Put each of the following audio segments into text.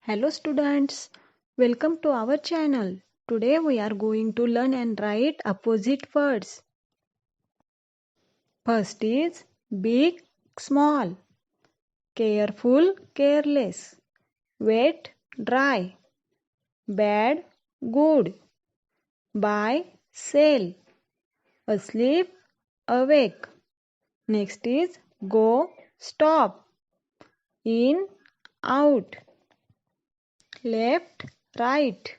Hello students, welcome to our channel. Today we are going to learn and write opposite words. First is big, small, careful, careless, wet, dry, bad, good, buy, sell, asleep, awake. Next is go, stop, in, out, left, right,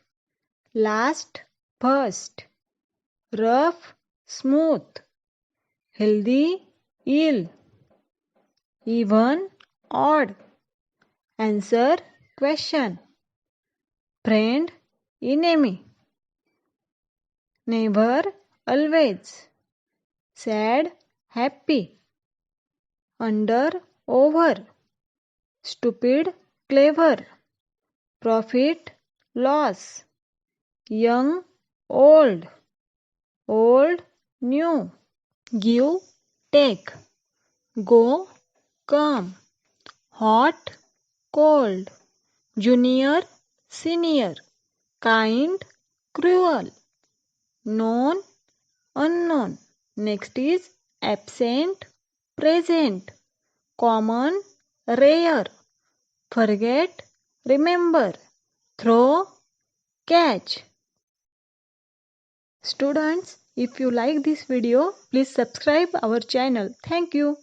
last, first, rough, smooth, healthy, ill, even, odd, answer, question, friend, enemy, neighbor, always, sad, happy, under, over, stupid, clever, profit, loss, young, old, old, new, give, take, go, come, hot, cold, junior, senior, kind, cruel, known, unknown. Next is absent, present, common, rare, forget, remember, throw, catch. Students, if you like this video, please subscribe our channel. Thank you.